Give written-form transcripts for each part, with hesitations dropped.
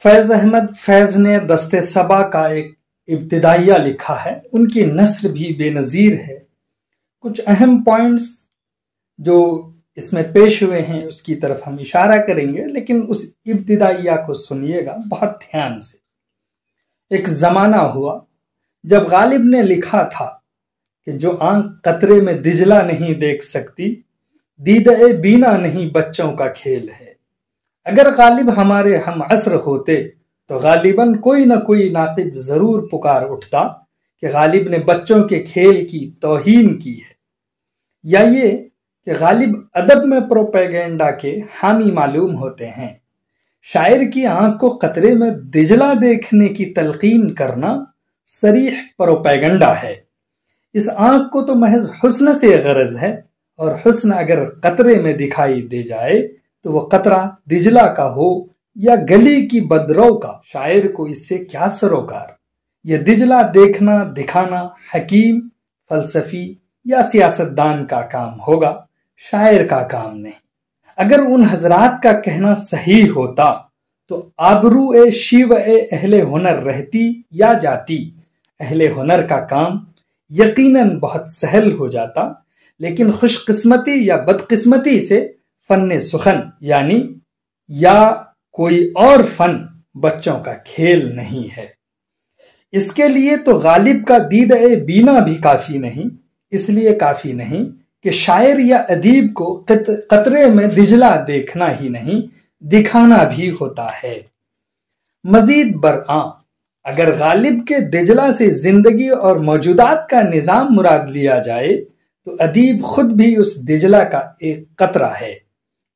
فیض احمد فیض نے دست صبا کا ایک ابتدائیہ لکھا ہے، ان کی نثر بھی بے نظیر ہے۔ کچھ اہم پوائنٹس جو اس میں پیش ہوئے ہیں اس کی طرف ہم اشارہ کریں گے، لیکن اس ابتدائیہ کو سنیے گا بہت دھیان سے۔ ایک زمانہ ہوا جب غالب نے لکھا تھا کہ جو آنکھ قطرے میں دجلہ نہیں دیکھ سکتی، دیدہ بینا نہیں بچوں کا کھیل ہے۔ اگر غالب ہمارے ہم عصر ہوتے تو غالباً کوئی نہ کوئی ناقد ضرور پکار اٹھتا کہ غالب نے بچوں کے کھیل کی توہین کی ہے، یا یہ کہ غالب ادب میں پروپیگنڈا کے حامی معلوم ہوتے ہیں۔ شاعر کی آنکھ کو قطرے میں دجلہ دیکھنے کی تلقین کرنا صریح پروپیگنڈا ہے۔ اس آنکھ کو تو محض حسن سے غرض ہے، اور حسن اگر قطرے میں دکھائی دے جائے تو وہ قطرہ دجلہ کا ہو یا گلی کی بدرو کا، شاعر کو اس سے کیا سروکار؟ یہ دجلہ دیکھنا دکھانا حکیم، فلسفی یا سیاستدان کا کام ہوگا، شاعر کا کام نہیں۔ اگر ان حضرات کا کہنا صحیح ہوتا تو آبرو شیو اہل ہنر رہتی یا جاتی۔ اہل ہنر کا کام یقیناً بہت سہل ہو جاتا، لیکن خوش قسمتی یا بدقسمتی سے فن سخن یعنی یا کوئی اور فن بچوں کا کھیل نہیں ہے۔ اس کے لیے تو غالب کا دیدہ بینا بھی کافی نہیں، اس لیے کافی نہیں کہ شاعر یا ادیب کو قطرے میں دجلہ دیکھنا ہی نہیں، دکھانا بھی ہوتا ہے۔ مزید برآں اگر غالب کے دجلہ سے زندگی اور موجودات کا نظام مراد لیا جائے تو ادیب خود بھی اس دجلہ کا ایک قطرہ ہے۔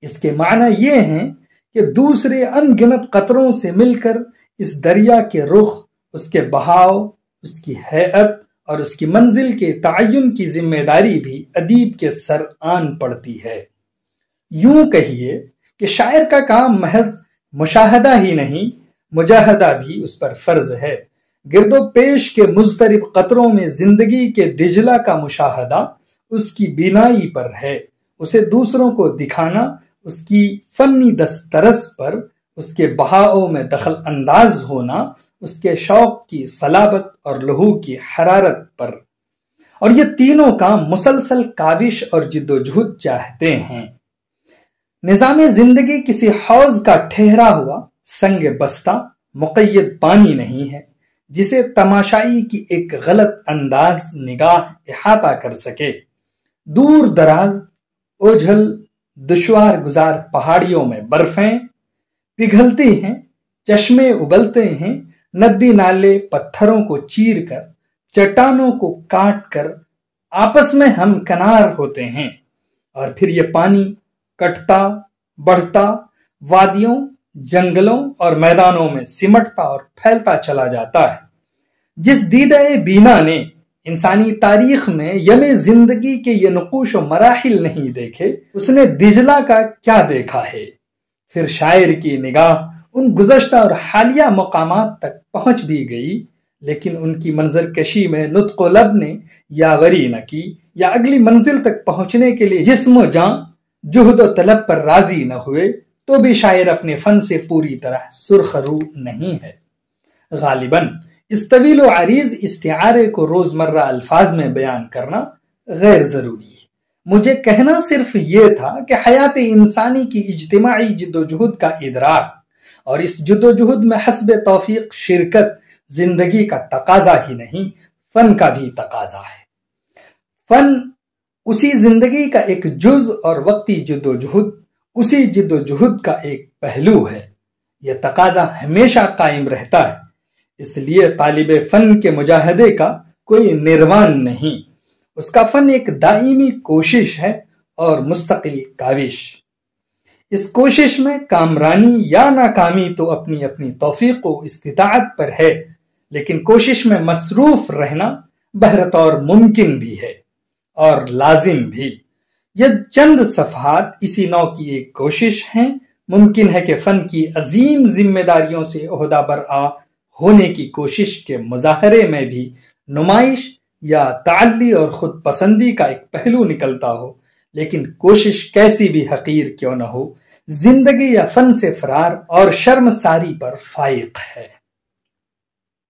اس کے معنی یہ ہیں کہ دوسرے ان گنت قطروں سے مل کر اس دریا کے رخ، اس کے بہاؤ، اس کی ہیئت اور اس کی منزل کے تعین کی ذمہ داری بھی ادیب کے سر آن پڑتی ہے۔ یوں کہیے کہ شاعر کا کام محض مشاہدہ ہی نہیں، مجاہدہ بھی اس پر فرض ہے۔ گرد و پیش کے مضطرب قطروں میں زندگی کے دجلہ کا مشاہدہ اس کی بینائی پر ہے، اسے دوسروں کو دکھانا اس کی فنی دسترس پر، اس کے بہاؤ میں دخل انداز ہونا اس کے شوق کی صلابت اور لہو کی حرارت پر، اور یہ تینوں کام مسلسل کاوش اور جد و جہد چاہتے ہیں۔ نظام زندگی کسی حوض کا ٹھہرا ہوا سنگ بستہ مقید پانی نہیں ہے جسے تماشائی کی ایک غلط انداز نگاہ احاطہ کر سکے۔ دور دراز اوجھل دشوار گزار پہاڑیوں میں برفیں پگھلتی ہیں، چشمے ابلتے ہیں، ندی نالے پتھروں کو چیر کر، چٹانوں کو کاٹ کر آپس میں ہم کنار ہوتے ہیں، اور پھر یہ پانی کٹتا بڑھتا وادیوں، جنگلوں اور میدانوں میں سمٹتا اور پھیلتا چلا جاتا ہے۔ جس دیدہ بینا نے انسانی تاریخ میں یم زندگی کے یہ نقوش و مراحل نہیں دیکھے، اس نے دجلہ کا کیا دیکھا ہے؟ پھر شاعر کی نگاہ ان گزشتہ اور حالیہ مقامات تک پہنچ بھی گئی، لیکن ان کی منظر کشی میں نطق و لب نے یاوری نہ کی، یا اگلی منزل تک پہنچنے کے لیے جسم و جان جہد و طلب پر راضی نہ ہوئے، تو بھی شاعر اپنے فن سے پوری طرح سرخ رو نہیں ہے۔ غالباً اس طویل و عریض استعارے کو روزمرہ الفاظ میں بیان کرنا غیر ضروری ہے۔ مجھے کہنا صرف یہ تھا کہ حیات انسانی کی اجتماعی جد و جہد کا ادراک، اور اس جد و جہد میں حسب توفیق شرکت زندگی کا تقاضا ہی نہیں، فن کا بھی تقاضا ہے۔ فن اسی زندگی کا ایک جز اور وقتی جد و جہد اسی جد و جہد کا ایک پہلو ہے۔ یہ تقاضا ہمیشہ قائم رہتا ہے، اس لیے طالب فن کے مجاہدے کا کوئی نروان نہیں، اس کا فن ایک دائمی کوشش ہے اور مستقل کاوش۔ اس کوشش میں کامرانی یا ناکامی تو اپنی اپنی توفیق و استطاعت پر ہے، لیکن کوشش میں مصروف رہنا بہرطور ممکن بھی ہے اور لازم بھی۔ یہ چند صفحات اسی نوع کی ایک کوشش ہیں۔ ممکن ہے کہ فن کی عظیم ذمہ داریوں سے عہدہ برآ ہونے کی کوشش کے مظاہرے میں بھی نمائش یا تعلی اور خود پسندی کا ایک پہلو نکلتا ہو، لیکن کوشش کیسی بھی حقیر کیوں نہ ہو، زندگی یا فن سے فرار اور شرمساری پر فائق ہے۔